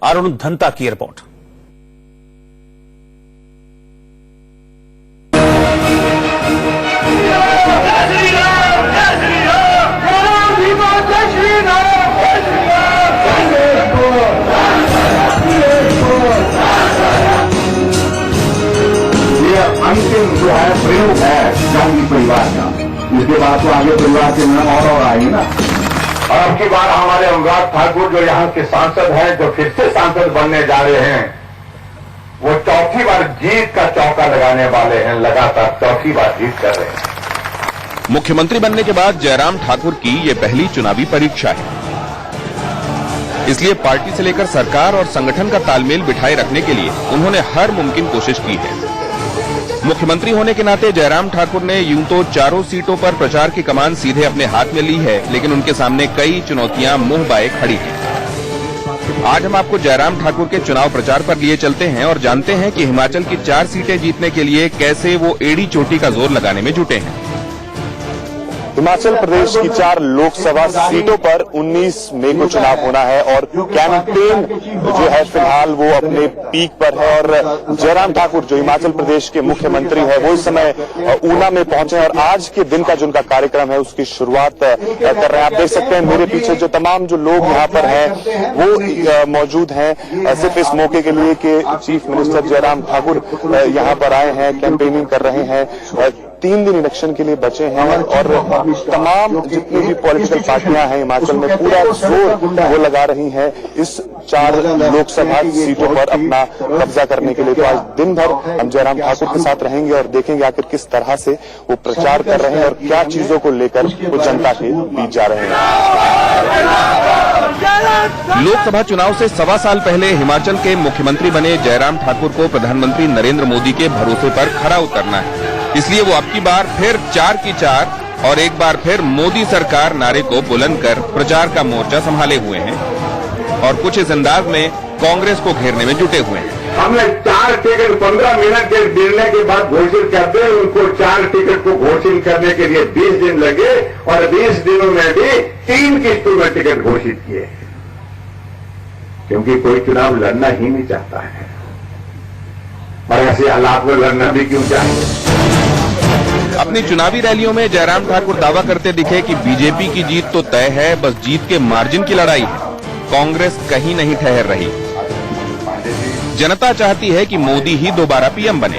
अरुण धंता की रिपोर्ट। अंतिम जो है प्रयोग है गांधी परिवार का, इसके बाद तो आगे परिवार के नाम और आएंगे ना। और अब की बार हमारे अनुराग ठाकुर जो यहाँ के सांसद हैं, जो फिर से सांसद बनने जा रहे हैं, वो चौथी बार जीत का चौका लगाने वाले हैं। लगातार चौथी बार जीत कर रहे हैं। मुख्यमंत्री बनने के बाद जयराम ठाकुर की ये पहली चुनावी परीक्षा है, इसलिए पार्टी से लेकर सरकार और संगठन का तालमेल बिठाए रखने के लिए उन्होंने हर मुमकिन कोशिश की है। मुख्यमंत्री होने के नाते जयराम ठाकुर ने यूं तो चारों सीटों पर प्रचार की कमान सीधे अपने हाथ में ली है, लेकिन उनके सामने कई चुनौतियां मुंह बाए खड़ी हैं। आज हम आपको जयराम ठाकुर के चुनाव प्रचार पर लिए चलते हैं और जानते हैं कि हिमाचल की 4 सीटें जीतने के लिए कैसे वो एड़ी चोटी का जोर लगाने में जुटे हैं। हिमाचल प्रदेश की 4 लोकसभा सीटों पर 19 मई को चुनाव होना है और कैंपेन जो है फिलहाल वो अपने पीक पर है। और जयराम ठाकुर जो हिमाचल प्रदेश के मुख्यमंत्री है वो इस समय ऊना में पहुंचे हैं और आज के दिन का जो उनका कार्यक्रम है उसकी शुरुआत कर रहे हैं। आप देख सकते हैं मेरे पीछे जो तमाम जो लोग यहाँ पर हैं वो मौजूद हैं सिर्फ इस मौके के लिए कि चीफ मिनिस्टर जयराम ठाकुर यहाँ पर आए हैं, कैंपेनिंग कर रहे हैं। 3 दिन इलेक्शन के लिए बचे हैं और तमाम जितनी भी पॉलिटिकल पार्टियां हैं हिमाचल में पूरा जोर वो लगा रही हैं इस 4 लोकसभा सीटों पर अपना कब्जा करने के लिए। तो आज दिन भर हम जयराम ठाकुर के साथ रहेंगे और देखेंगे आखिर किस तरह से वो प्रचार कर रहे हैं और क्या चीजों को लेकर वो जनता के बीच जा रहे हैं। लोकसभा चुनाव से 1.25 साल पहले हिमाचल के मुख्यमंत्री बने जयराम ठाकुर को प्रधानमंत्री नरेंद्र मोदी के भरोसे पर खरा उतरना है, इसलिए वो अब की बार फिर 4 की 4 और एक बार फिर मोदी सरकार नारे को बुलंद कर प्रचार का मोर्चा संभाले हुए हैं और कुछ इस अंदाज में कांग्रेस को घेरने में जुटे हुए हैं। हमने 4 टिकट 15 मिनट के मिलने के बाद घोषित करते हैं, उनको 4 टिकट को घोषित करने के लिए 20 दिन लगे और 20 दिनों में भी 3 किस्तों में टिकट घोषित किए, क्योंकि कोई चुनाव लड़ना ही नहीं चाहता है और ऐसे हालात में लड़ना भी क्यों चाहिए। अपनी चुनावी रैलियों में जयराम ठाकुर दावा करते दिखे कि बीजेपी की जीत तो तय है, बस जीत के मार्जिन की लड़ाई है, कांग्रेस कहीं नहीं ठहर रही। जनता चाहती है कि मोदी ही दोबारा पीएम बने।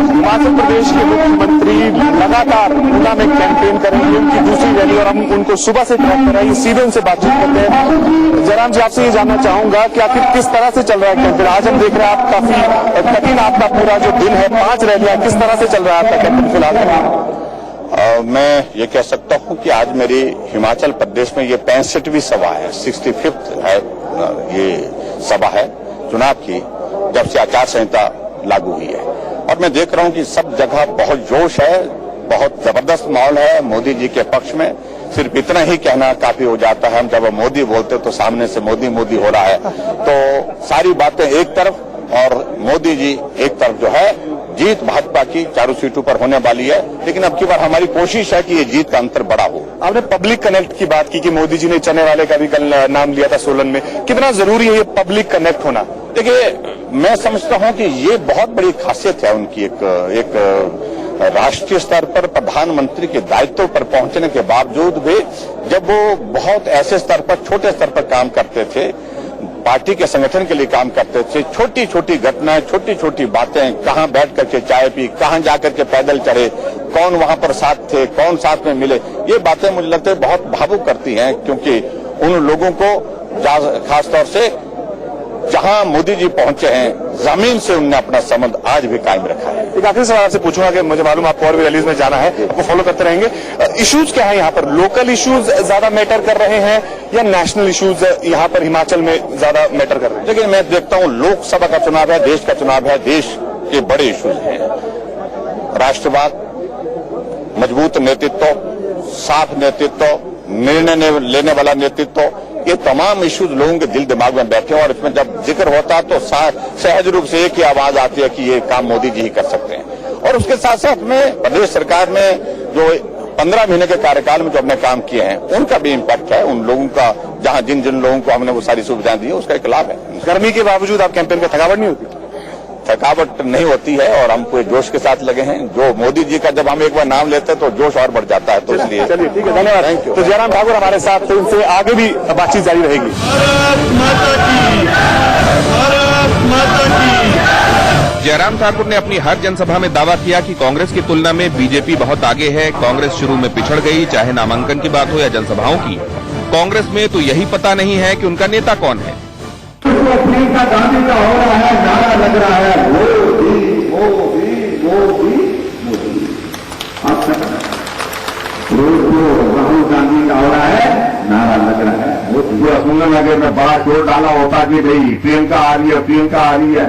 हिमाचल प्रदेश के मुख्यमंत्री लगातार ऊना में कैंपेन करेंगे, उनकी दूसरी रैली और हम उनको सुबह से ट्रैक कर रहे हैं, सीधे उनसे बातचीत करते हैं। जयराम जी आपसे ये जानना चाहूंगा कि आखिर किस तरह से चल रहा है कैंपेन? आज हम देख रहे हैं आप काफी कठिन आपका पूरा जो दिन है, 5 रैलियां, किस तरह से चल रहा है आपका कैंपेन फिलहाल? मैं ये कह सकता हूं कि आज मेरी हिमाचल प्रदेश में ये 65वीं सभा है, 65th है ये सभा है चुनाव की, जब से आचार संहिता लागू हुई है। और मैं देख रहा हूं कि सब जगह बहुत जोश है, बहुत जबरदस्त माहौल है मोदी जी के पक्ष में। सिर्फ इतना ही कहना काफी हो जाता है, हम जब मोदी बोलते तो सामने से मोदी मोदी हो रहा है, तो सारी बातें एक तरफ और मोदी जी एक तरफ जो है। जीत भाजपा की 4 सीटों पर होने वाली है, लेकिन अब की बार हमारी कोशिश है कि ये जीत का अंतर बड़ा हो। आपने पब्लिक कनेक्ट की बात की कि मोदी जी ने चने वाले का भी कल नाम लिया था सोलन में, कितना जरूरी है ये पब्लिक कनेक्ट होना? देखिए, मैं समझता हूं कि ये बहुत बड़ी खासियत है उनकी। एक राष्ट्रीय स्तर पर प्रधानमंत्री के दायित्व पर पहुंचने के बावजूद भी जब वो बहुत ऐसे स्तर पर, छोटे स्तर पर काम करते थे, पार्टी के संगठन के लिए काम करते थे, छोटी छोटी घटनाएं, छोटी छोटी बातें, कहां बैठ करके चाय पी, कहां जाकर के पैदल चढ़े, कौन वहां पर साथ थे, कौन साथ में मिले, ये बातें मुझे लगता है बहुत भावुक करती हैं, क्योंकि उन लोगों को खासतौर से जहां मोदी जी पहुंचे हैं, जमीन से उन्होंने अपना संबंध आज भी कायम रखा है। एक आखिरी सवाल आपसे पूछूंगा कि मुझे मालूम आपको और भी रैलीज में जाना है, आपको फॉलो करते रहेंगे। इश्यूज क्या है यहाँ पर? लोकल इश्यूज ज्यादा मैटर कर रहे हैं या नेशनल इश्यूज यहाँ पर हिमाचल में ज्यादा मैटर कर रहे हैं? लेकिन मैं देखता हूँ लोकसभा का चुनाव है, देश का चुनाव है, देश के बड़े इश्यूज हैं। राष्ट्रवाद, मजबूत नेतृत्व, साफ नेतृत्व, निर्णय लेने वाला नेतृत्व, ये तमाम इश्यूज लोगों के दिल दिमाग में बैठे हैं और इसमें जब जिक्र होता है तो सहज रूप से एक ही आवाज आती है कि ये काम मोदी जी ही कर सकते हैं। और उसके साथ साथ में प्रदेश सरकार में जो 15 महीने के कार्यकाल में जो अपने काम किए हैं उनका भी इम्पैक्ट है। उन लोगों का जहां जिन जिन लोगों को हमने वो सारी सुविधाएं दी है उसका एक लाभ है। गर्मी के बावजूद आप कैंपेन में थकावट नहीं होती? थकावट नहीं होती है और हम पूरे जोश के साथ लगे हैं। जो मोदी जी का जब हम एक बार नाम लेते हैं तो जोश और बढ़ जाता है, तो इसलिए चलिए ठीक है, धन्यवाद। Thank you. तो जयराम ठाकुर हमारे साथ थे, उनसे आगे भी बातचीत जारी रहेगी। जयराम ठाकुर ने अपनी हर जनसभा में दावा किया कि कांग्रेस की तुलना में बीजेपी बहुत आगे है। कांग्रेस शुरू में पिछड़ गई, चाहे नामांकन की बात हो या जनसभाओं की। कांग्रेस में तो यही पता नहीं है कि उनका नेता कौन है। प्रियंका गांधी का हो रहा है, नारा लग रहा है मोदी मोदी मोदी मोदी। राहुल गांधी का हो रहा है, नारा लग रहा है मोदी। सुनने लगे मैं बड़ा जोर डाला होता कि भाई प्रियंका आ रही है, प्रियंका आ रही है।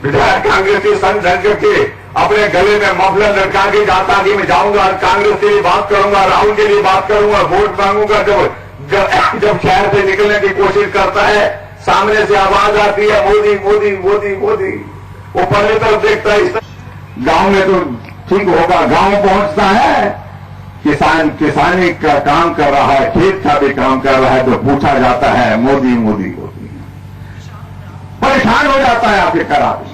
विधायक कांग्रेस की संगठन के अपने गले में मफलर लटका के जाता कि मैं जाऊंगा और कांग्रेस के लिए बात करूंगा, राहुल के लिए बात करूंगा, वोट मांगूंगा। जब शहर से निकलने की कोशिश करता है, सामने से आवाज आती है मोदी मोदी मोदी मोदी। वो पहले तरफ देखता है, गांव में तो ठीक होगा, गांव पहुंचता है, किसानी का काम कर रहा है, खेत का भी काम कर रहा है, तो पूछा जाता है मोदी मोदी मोदी। परेशान हो जाता है आपके करार।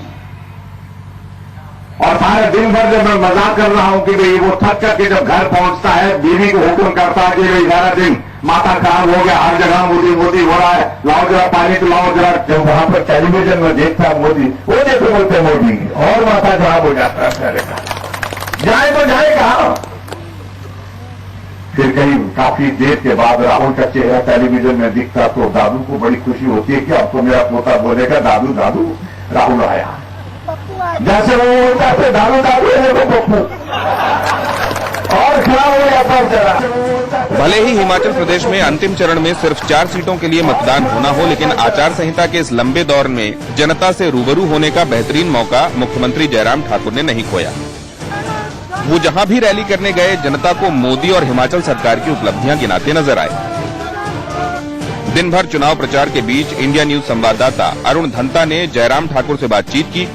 और सारे दिन भर जब मैं मजाक कर रहा हूं कि भाई वो थक करके जब घर पहुंचता है, बीवी को हुक्म करता है कि भाई सारा दिन माथा खराब हो गया, हर जगह मोदी मोदी हो रहा है, लाओ जरा पानी तो लाओ जरा। जब वहां पर टेलीविजन में देखता है मोदी, वो देखो बोलते मोदी, और माथा खराब हो जाता है। जाए तो जाए कहां? फिर कहीं काफी देर के बाद राहुल का चेहरा टेलीविजन में दिखता तो दादू को बड़ी खुशी होती है कि अब तो मेरा पोता बोलेगा दादू दादू राहुल आया। जैसे वो बोलता है दादू दादू देखो पप्पू, और खराब हो जाता है। भले ही हिमाचल प्रदेश में अंतिम चरण में सिर्फ 4 सीटों के लिए मतदान होना हो, लेकिन आचार संहिता के इस लंबे दौर में जनता से रूबरू होने का बेहतरीन मौका मुख्यमंत्री जयराम ठाकुर ने नहीं खोया। वो जहां भी रैली करने गए, जनता को मोदी और हिमाचल सरकार की उपलब्धियां गिनाते नजर आए। दिन भर चुनाव प्रचार के बीच इंडिया न्यूज संवाददाता अरुण धंता ने जयराम ठाकुर से बातचीत की,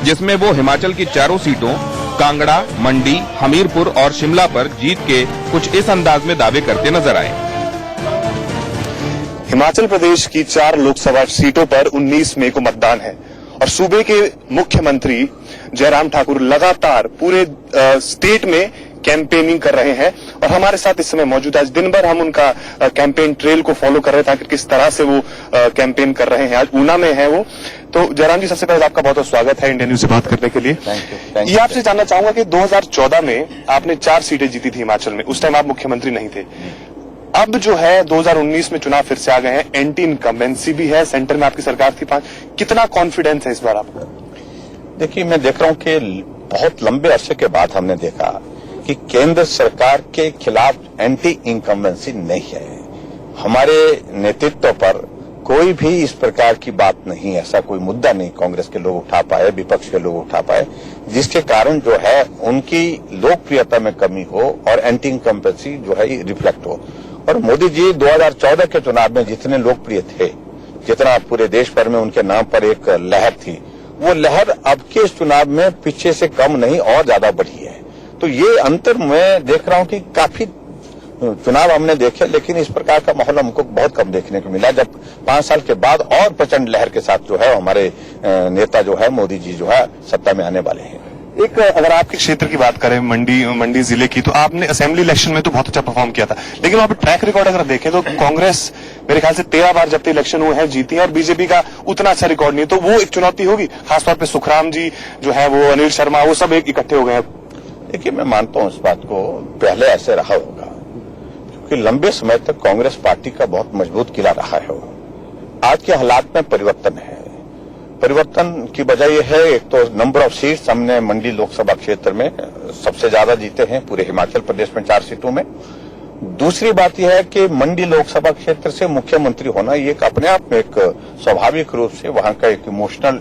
जिसमें वो हिमाचल की 4 सीटों कांगड़ा, मंडी, हमीरपुर और शिमला पर जीत के कुछ इस अंदाज में दावे करते नजर आए। हिमाचल प्रदेश की 4 लोकसभा सीटों पर 19 मई को मतदान है और सूबे के मुख्यमंत्री जयराम ठाकुर लगातार पूरे स्टेट में कैंपेनिंग कर रहे हैं और हमारे साथ इस समय मौजूद है। आज दिन भर हम उनका कैंपेन ट्रेल को फॉलो कर रहे थे कि किस तरह से वो कैंपेन कर रहे हैं। आज ऊना में है वो। तो जयराम जी, सबसे पहले आपका बहुत बहुत स्वागत है इंडिया न्यूज से बात करने के लिए। Thank you. ये आपसे जानना चाहूंगा कि 2014 में आपने 4 सीटें जीती थी हिमाचल में, उस टाइम आप मुख्यमंत्री नहीं थे। अब जो है 2019 में चुनाव फिर से आ गए हैं, एंटी इनकम्बेंसी भी है, सेंटर में आपकी सरकार थी 5। कितना कॉन्फिडेंस है इस बार आपको? देखिए, मैं देख रहा हूं कि बहुत लंबे अरसे के बाद हमने देखा कि केंद्र सरकार के खिलाफ एंटी इनकम्बेंसी नहीं है। हमारे नेतृत्व पर कोई भी इस प्रकार की बात नहीं, ऐसा कोई मुद्दा नहीं कांग्रेस के लोग उठा पाए, विपक्ष के लोग उठा पाए, जिसके कारण जो है उनकी लोकप्रियता में कमी हो और एंटी इनकम्बेंसी जो है रिफ्लेक्ट हो। और मोदी जी 2014 के चुनाव में जितने लोकप्रिय थे, जितना पूरे देश भर में उनके नाम पर एक लहर थी, वो लहर अब के इस चुनाव में पीछे से कम नहीं और ज्यादा बढ़ी है। तो ये अंतर मैं देख रहा हूं कि काफी चुनाव हमने देखे, लेकिन इस प्रकार का माहौल हमको बहुत कम देखने को मिला, जब 5 साल के बाद और प्रचंड लहर के साथ जो है हमारे नेता जो है मोदी जी जो है सत्ता में आने वाले हैं। एक अगर आपके क्षेत्र की बात करें, मंडी जिले की, तो आपने असेंबली इलेक्शन में तो बहुत अच्छा परफॉर्म किया था, लेकिन वहां पर ट्रैक रिकॉर्ड अगर देखें तो कांग्रेस मेरे ख्याल से 13 बार जब तक इलेक्शन हुए हैं जीती है और बीजेपी का उतना अच्छा रिकॉर्ड नहीं। तो वो एक चुनौती होगी, खासतौर पर सुखराम जी जो है, वो अनिल शर्मा, वो सब एक इकट्ठे हो गए हैं। देखिए, मैं मानता हूं इस बात को, पहले ऐसे रहा होगा क्योंकि लंबे समय तक कांग्रेस पार्टी का बहुत मजबूत किला रहा है। आज के हालात में परिवर्तन है। परिवर्तन की वजह यह है, एक तो नंबर ऑफ सीट्स हमने मंडी लोकसभा क्षेत्र में सबसे ज्यादा जीते हैं पूरे हिमाचल प्रदेश में 4 सीटों में। दूसरी बात यह है कि मंडी लोकसभा क्षेत्र से मुख्यमंत्री होना ये एक अपने आप में एक स्वाभाविक रूप से वहां का एक इमोशनल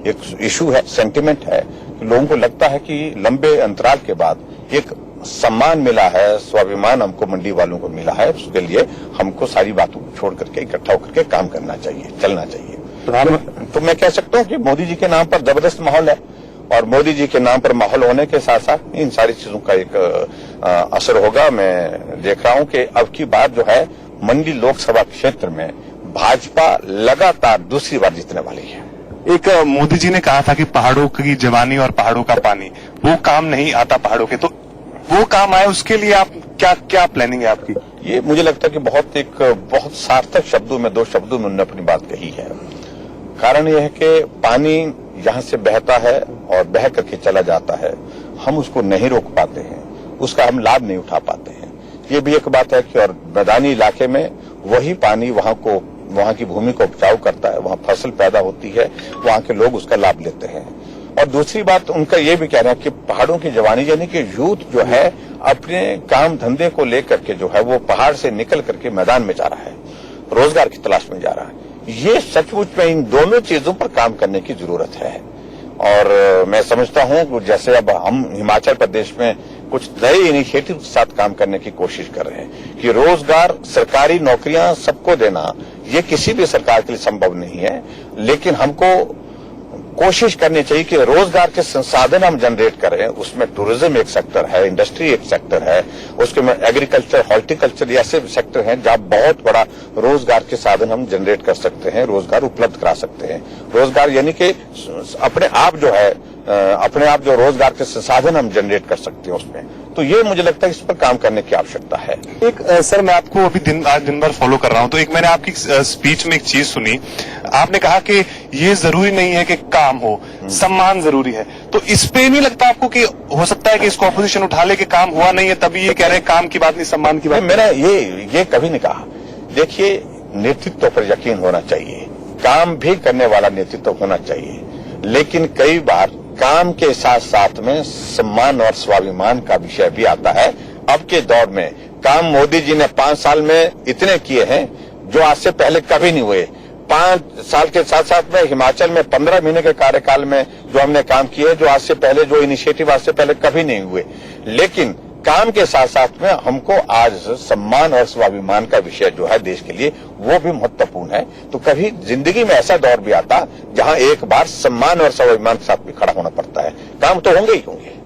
एक इशू है, सेंटिमेंट है। लोगों को लगता है कि लंबे अंतराल के बाद एक सम्मान मिला है, स्वाभिमान हमको मंडी वालों को मिला है, उसके लिए हमको सारी बातों को छोड़ करके इकट्ठा होकर के काम करना चाहिए, चलना चाहिए। तो मैं कह सकता हूं कि मोदी जी के नाम पर जबरदस्त माहौल है और मोदी जी के नाम पर माहौल होने के साथ साथ इन सारी चीजों का एक असर होगा। मैं देख रहा हूं कि अब की बार जो है मंडी लोकसभा क्षेत्र में भाजपा लगातार दूसरी बार जीतने वाली है। एक मोदी जी ने कहा था कि पहाड़ों की जवानी और पहाड़ों का पानी वो काम नहीं आता पहाड़ों के, तो वो काम आए उसके लिए आप क्या प्लानिंग है आपकी? ये मुझे लगता है कि बहुत सार्थक शब्दों में, 2 शब्दों में उन्होंने अपनी बात कही है। कारण यह है कि पानी यहाँ से बहता है और बह करके चला जाता है, हम उसको नहीं रोक पाते हैं, उसका हम लाभ नहीं उठा पाते हैं। ये भी एक बात है कि और मैदानी इलाके में वही पानी वहां की भूमि को उपजाऊ करता है, वहां फसल पैदा होती है, वहां के लोग उसका लाभ लेते हैं। और दूसरी बात उनका ये भी कहना है कि पहाड़ों की जवानी यानी कि यूथ जो है अपने काम धंधे को लेकर के जो है वो पहाड़ से निकल करके मैदान में जा रहा है, रोजगार की तलाश में जा रहा है। ये सचमुच में इन दोनों चीजों पर काम करने की जरूरत है। और मैं समझता हूं जैसे अब हम हिमाचल प्रदेश में कुछ नए इनिशिएटिव के साथ काम करने की कोशिश कर रहे हैं कि रोजगार, सरकारी नौकरियां सबको देना ये किसी भी सरकार के लिए संभव नहीं है, लेकिन हमको कोशिश करनी चाहिए कि रोजगार के संसाधन हम जनरेट करें। उसमें टूरिज्म एक सेक्टर है, इंडस्ट्री एक सेक्टर है, उसके में एग्रीकल्चर, हॉर्टिकल्चर ऐसे सेक्टर हैं जहां बहुत बड़ा रोजगार के साधन हम जनरेट कर सकते हैं, रोजगार उपलब्ध करा सकते हैं। रोजगार यानी कि अपने आप जो रोजगार के संसाधन हम जनरेट कर सकते हैं उसमें, तो ये मुझे लगता है इस पर काम करने की आवश्यकता है। एक सर, मैं आपको अभी आज दिन भर फॉलो कर रहा हूं, तो एक मैंने आपकी स्पीच में एक चीज सुनी, आपने कहा कि ये जरूरी नहीं है कि काम हो, सम्मान जरूरी है। तो इस पे नहीं लगता आपको कि हो सकता है कि इसको ऑपोजिशन उठा ले कि काम हुआ नहीं है तभी ये कह रहे हैं काम की बात नहीं सम्मान की बात? मैंने ये कभी नहीं कहा। देखिए, नेतृत्व पर यकीन होना चाहिए, काम भी करने वाला नेतृत्व होना चाहिए, लेकिन कई बार काम के साथ साथ में सम्मान और स्वाभिमान का विषय भी आता है। अब के दौर में काम मोदी जी ने 5 साल में इतने किए हैं जो आज से पहले कभी नहीं हुए। 5 साल के साथ साथ में हिमाचल में 15 महीने के कार्यकाल में जो हमने काम किए, जो आज से पहले जो इनिशिएटिव आज से पहले कभी नहीं हुए। लेकिन काम के साथ साथ में हमको आज सम्मान और स्वाभिमान का विषय जो है देश के लिए वो भी महत्वपूर्ण है। तो कभी जिंदगी में ऐसा दौर भी आता जहां एक बार सम्मान और स्वाभिमान के साथ भी खड़ा होना पड़ता है। काम तो होंगे ही होंगे।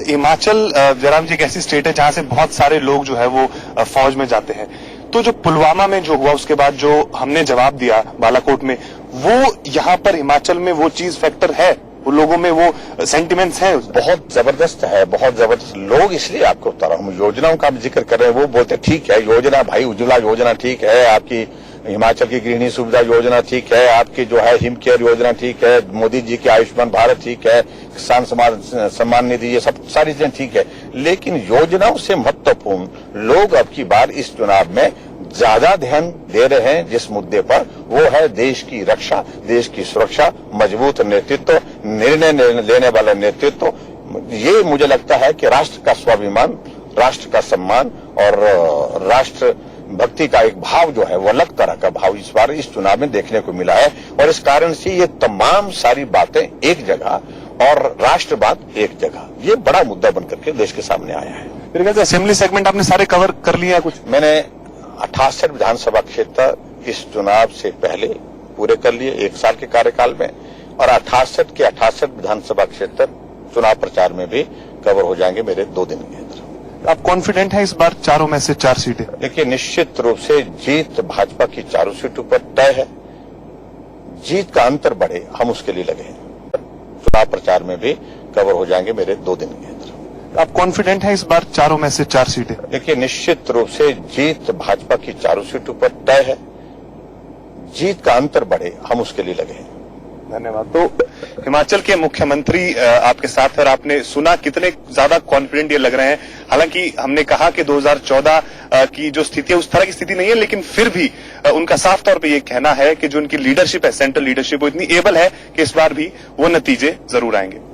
हिमाचल जयराम जी एक ऐसी स्टेट है जहां से बहुत सारे लोग जो है वो फौज में जाते हैं। तो जो पुलवामा में जो हुआ उसके बाद जो हमने जवाब दिया बालाकोट में, वो यहाँ पर हिमाचल में वो चीज फैक्टर है, वो लोगों में वो सेंटिमेंट्स हैं, बहुत जबरदस्त है, बहुत जबरदस्त लोग। इसलिए आपको बता रहा हूँ, योजनाओं का जिक्र कर रहे हैं, वो बोलते ठीक है योजना, भाई उज्ज्वला योजना ठीक है, आपकी हिमाचल की गृहिणी सुविधा योजना ठीक है, आपकी जो है हिम केयर योजना ठीक है, मोदी जी की आयुष्मान भारत ठीक है, किसान सम्मान निधि, ये सब सारी चीजें ठीक है। लेकिन योजनाओं से महत्वपूर्ण लोग अब की बार इस चुनाव में ज्यादा ध्यान दे रहे हैं जिस मुद्दे पर, वो है देश की रक्षा, देश की सुरक्षा, मजबूत नेतृत्व, निर्णय लेने वाला नेतृत्व। ये मुझे लगता है कि राष्ट्र का स्वाभिमान, राष्ट्र का सम्मान और राष्ट्र भक्ति का एक भाव जो है वो अलग तरह का भाव इस बार इस चुनाव में देखने को मिला है। और इस कारण से ये तमाम सारी बातें एक जगह और राष्ट्रवाद एक जगह, ये बड़ा मुद्दा बनकर के देश के सामने आया है। मेरे ख्याल से असेंबली सेगमेंट आपने सारे कवर कर लिए हैं कुछ? मैंने 68 विधानसभा क्षेत्र इस चुनाव से पहले पूरे कर लिए 1 साल के कार्यकाल में, और 68 के 68 विधानसभा क्षेत्र चुनाव प्रचार में भी कवर हो जाएंगे मेरे 2 दिन के अंदर। आप कॉन्फिडेंट हैं इस बार चारों में से 4 सीटें? देखिए, निश्चित रूप से जीत भाजपा की 4 सीटों पर तय है। जीत का अंतर बढ़े, हम उसके लिए लगे हैं। चुनाव प्रचार में भी कवर हो जाएंगे मेरे 2 दिन के अंदर। आप कॉन्फिडेंट हैं इस बार चारों में से 4 सीटें? देखिए, निश्चित रूप से जीत भाजपा की 4 सीटों पर तय है। जीत का अंतर बढ़े, हम उसके लिए लगे हैं। धन्यवाद। तो हिमाचल के मुख्यमंत्री आपके साथ है और आपने सुना कितने ज्यादा कॉन्फिडेंट ये लग रहे हैं। हालांकि हमने कहा कि 2014 की जो स्थिति है उस तरह की स्थिति नहीं है, लेकिन फिर भी उनका साफ तौर पे ये कहना है कि जो उनकी लीडरशिप है, सेंट्रल लीडरशिप, वो इतनी एबल है कि इस बार भी वो नतीजे जरूर आएंगे।